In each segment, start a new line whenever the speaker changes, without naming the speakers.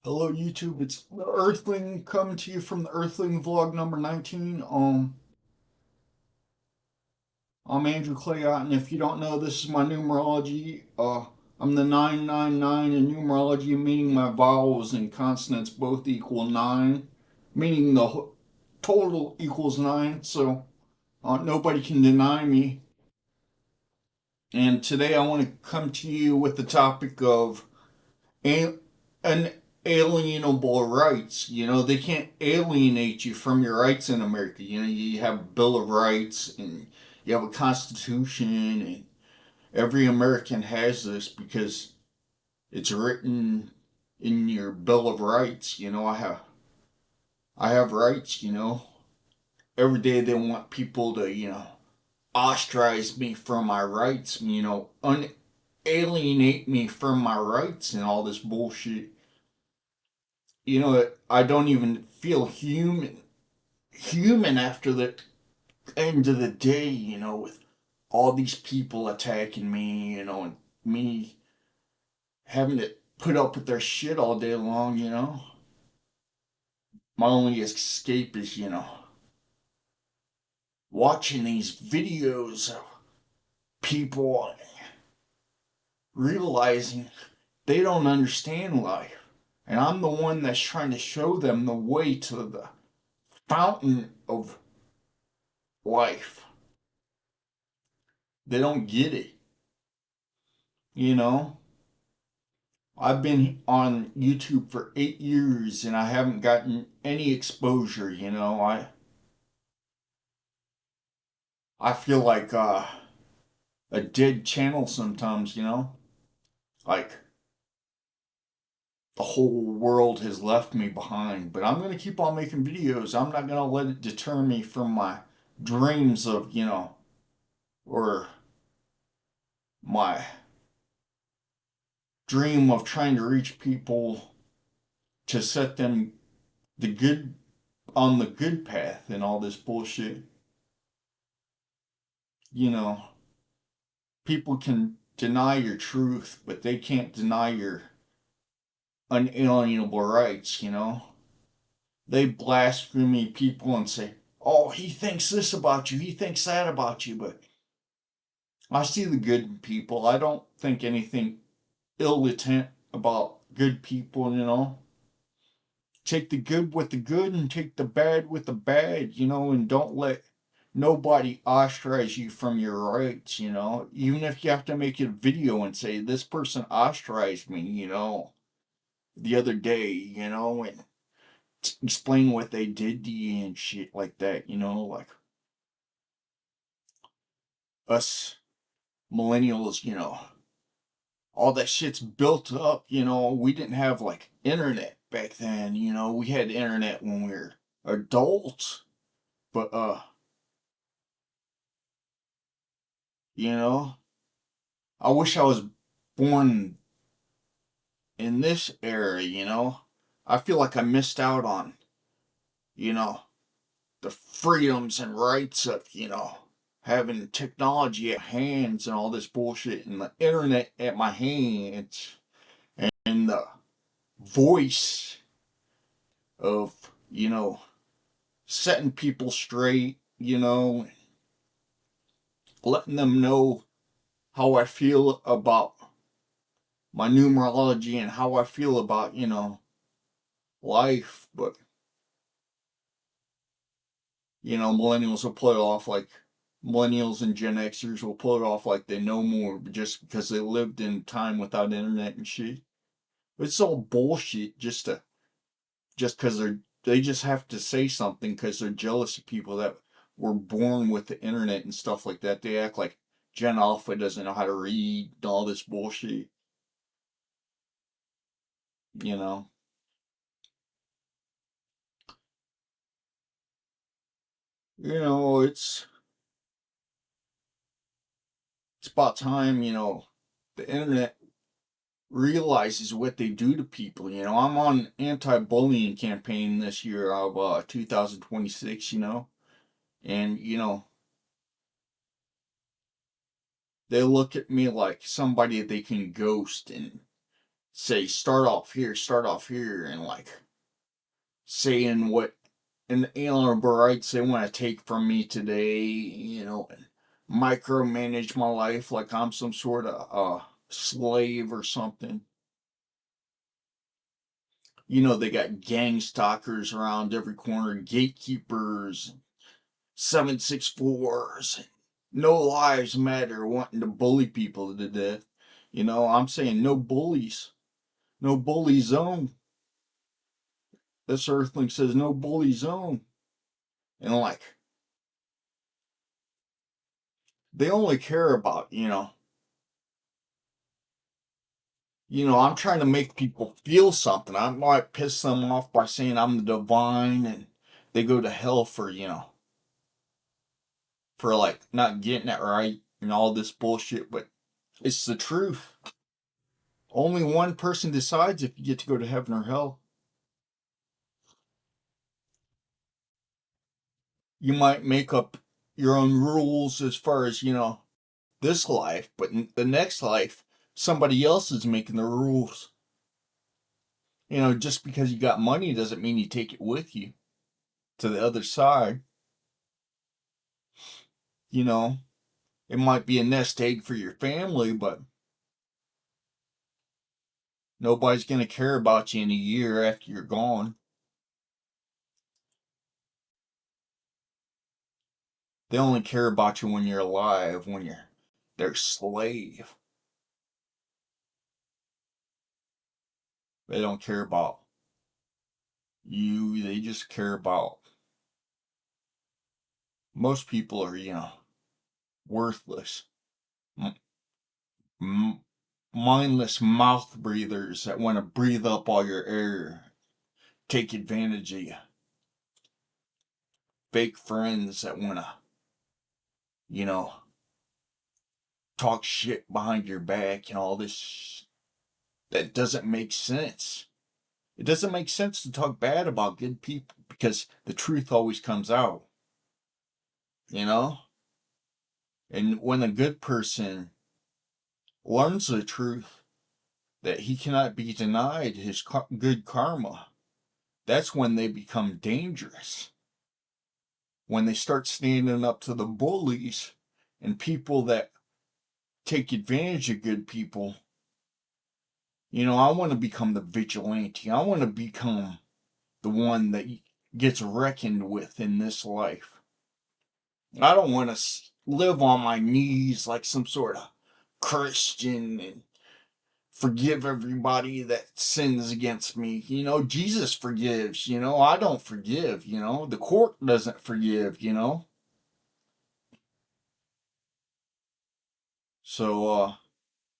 Hello YouTube, it's the Earthling coming to you from the Earthling vlog number 19. I'm Andrew Clayout, and if you don't know, this is my numerology. I'm the 999 in numerology, meaning my vowels and consonants both equal 9, meaning the total equals 9, so nobody can deny me. And today I want to come to you with the topic of unalienable rights. They can't alienate you from your rights in America. You have a Bill of Rights and you have a Constitution, and every American has this because it's written in your Bill of Rights. I have rights. Every day they want people to ostracize me from my rights. Unalienate me from my rights and all this bullshit. I don't even feel human after the end of the day, with all these people attacking me, and me having to put up with their shit all day long. My only escape is, watching these videos of people realizing they don't understand life. And I'm the one that's trying to show them the way to the fountain of life. They don't get it. You know, I've been on YouTube for 8 years and I haven't gotten any exposure. I feel like a dead channel sometimes. Like the whole world has left me behind. But I'm gonna keep on making videos. I'm not gonna let it deter me from my dreams of or my dream of trying to reach people to set them the good on the good path and all this bullshit. You know, people can deny your truth, but they can't deny your unalienable rights. They blaspheme people and say, oh, he thinks this about you, he thinks that about you, but I see the good in people. I don't think anything ill intent about good people. Take the good with the good and take the bad with the bad, and don't let nobody ostracize you from your rights. Even if you have to make a video and say, this person ostracized me, the other day, and explain what they did to you and shit like that, like us millennials, all that shit's built up. We didn't have like internet back then. We had internet when we were adults, but you know, I wish I was born in this era. I feel like I missed out on, you know, the freedoms and rights of having technology at hands and all this bullshit and the internet at my hands and the voice of setting people straight, letting them know how I feel about my numerology and how I feel about life. But, millennials will play it off like millennials and Gen Xers will play it off like they know more just because they lived in time without internet and shit. It's all bullshit just because they just have to say something because they're jealous of people that were born with the internet and stuff like that. They act like Gen Alpha doesn't know how to read and all this bullshit. You know, it's about time. The internet realizes what they do to people. I'm on anti-bullying campaign this year of 2026. And they look at me like somebody they can ghost and say start off here, and like saying what inalienable rights they want to take from me today, and micromanage my life like I'm some sort of slave or something. They got gang stalkers around every corner, gatekeepers, 764s, no lives matter, wanting to bully people to death. I'm saying no bullies, no bully zone. This Earthling says no bully zone. And like, they only care about, I'm trying to make people feel something. I might piss them off by saying I'm the divine and they go to hell for, for like not getting it right and all this bullshit, but it's the truth. Only one person decides if you get to go to heaven or hell. You might make up your own rules as far as, this life, but in the next life, somebody else is making the rules. Just because you got money doesn't mean you take it with you to the other side. It might be a nest egg for your family, but nobody's going to care about you in a year after you're gone. They only care about you when you're alive, when you're their slave. They don't care about you, they just care about. Most people are, worthless. Mindless mouth breathers that want to breathe up all your air, take advantage of you. Fake friends that want to, you know, talk shit behind your back and all this that doesn't make sense. It doesn't make sense to talk bad about good people because the truth always comes out, you know? And when a good person learns the truth that he cannot be denied his good karma, that's when they become dangerous. When they start standing up to the bullies and people that take advantage of good people, I want to become the vigilante. I want to become the one that gets reckoned with in this life. I don't want to live on my knees like some sort of Christian and forgive everybody that sins against me. Jesus forgives, I don't forgive, the court doesn't forgive. So,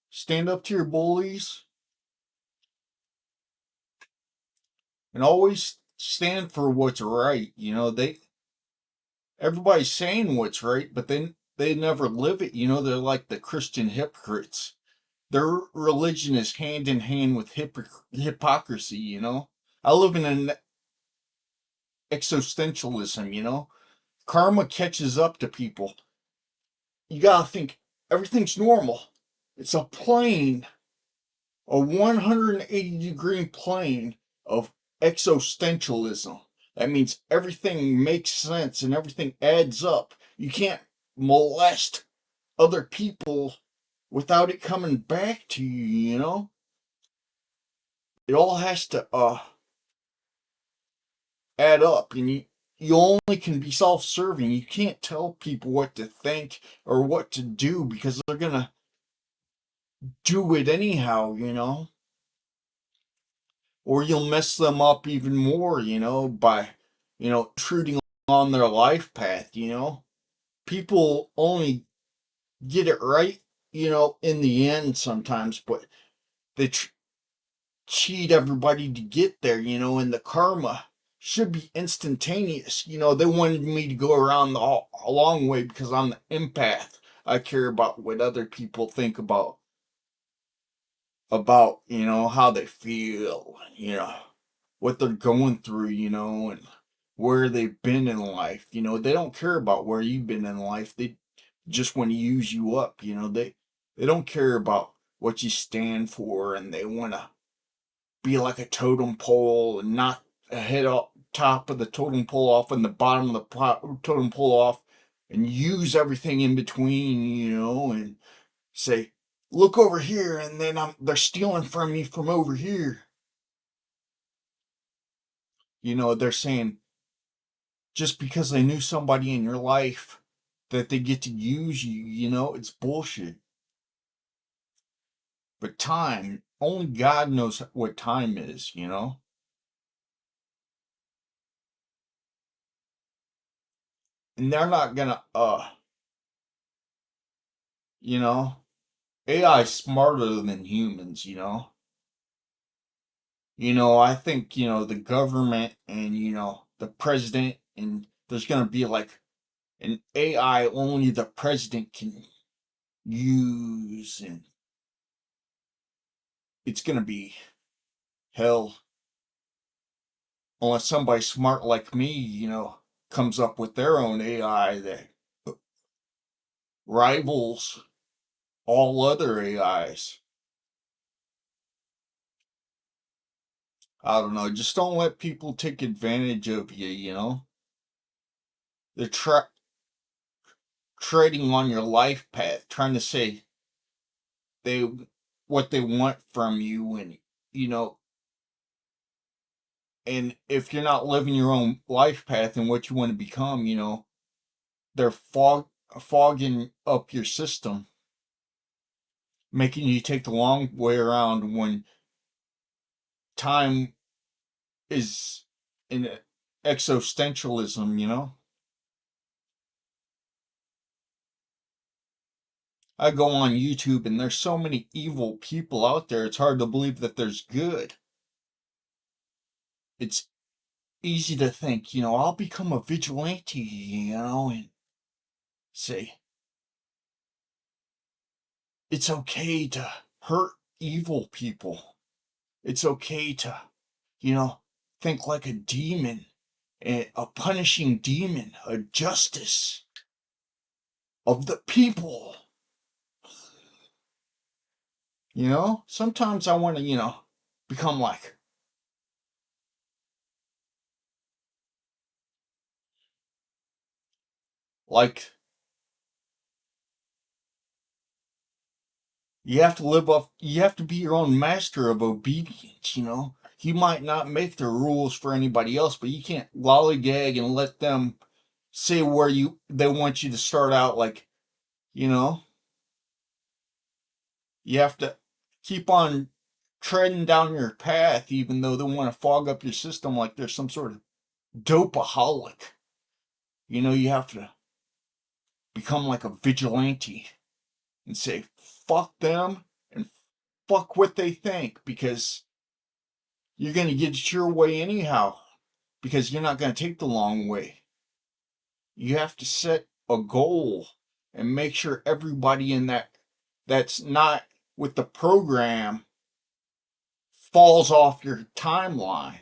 stand up to your bullies and always stand for what's right. Everybody's saying what's right, but then they never live it. They're like the Christian hypocrites. Their religion is hand in hand with hypocrisy. I live in an existentialism. Karma catches up to people. You gotta think everything's normal. It's a plane, a 180-degree plane of existentialism. That means everything makes sense and everything adds up. You can't molest other people without it coming back to you. It all has to add up, and you only can be self-serving. You can't tell people what to think or what to do because they're gonna do it anyhow. Or you'll mess them up even more, by, intruding on their life path. People only get it right, in the end sometimes, but they cheat everybody to get there, and the karma should be instantaneous. They wanted me to go around a long way because I'm the empath. I care about what other people think about, how they feel, what they're going through, and where they've been in life. They don't care about where you've been in life. They just want to use you up. They don't care about what you stand for, and they want to be like a totem pole and knock the head off top of the totem pole off and the bottom of the totem pole off and use everything in between, and say, look over here, and then they're stealing from me from over here. They're saying just because they knew somebody in your life that they get to use you, it's bullshit. But time, only God knows what time is. And they're not gonna, AI is smarter than humans. I think, the government and, the president, and there's gonna be like an AI only the president can use, and it's gonna be hell. Unless somebody smart like me, comes up with their own AI that rivals all other AIs. I don't know. Just don't let people take advantage of you. They're treading on your life path, trying to say they what they want from you, and you know, and if you're not living your own life path and what you want to become, they're fogging up your system, making you take the long way around when time is in existentialism. I go on YouTube and there's so many evil people out there, it's hard to believe that there's good. It's easy to think, I'll become a vigilante, and say, it's okay to hurt evil people. It's okay to, think like a demon, a punishing demon, a justice of the people. Sometimes I want to, become like you have to be your own master of obedience. You might not make the rules for anybody else, but you can't lollygag and let them say where they want you to start out. Like, you have to keep on treading down your path, even though they want to fog up your system like there's some sort of dopeaholic. You have to become like a vigilante and say, fuck them and fuck what they think, because you're going to get it your way anyhow, because you're not going to take the long way. You have to set a goal and make sure everybody in that's not with the program falls off your timeline.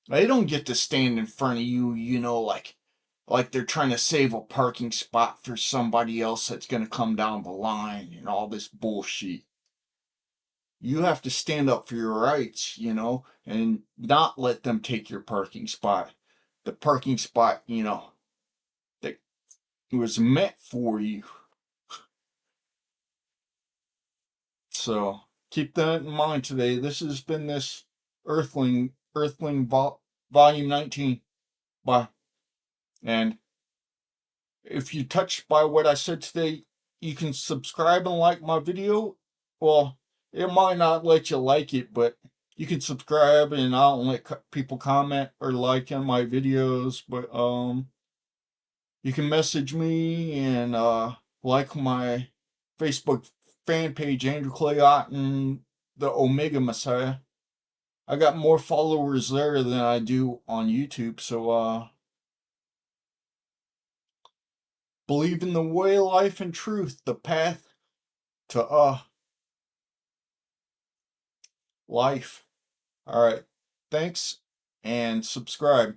They don't get to stand in front of you, like they're trying to save a parking spot for somebody else that's going to come down the line and all this bullshit. You have to stand up for your rights, and not let them take your parking spot. The parking spot, that was meant for you. So keep that in mind today. This has been this Earthling Volume 19. Bye. And if you touched by what I said today, you can subscribe and like my video. Well, it might not let you like it, but you can subscribe, and I don't let people comment or like on my videos. But you can message me and like my Facebook fan page, Andrew Clay Otten, the Omega Messiah. I got more followers there than I do on YouTube, so believe in the way, life, and truth, the path to life. All right. Thanks, and subscribe.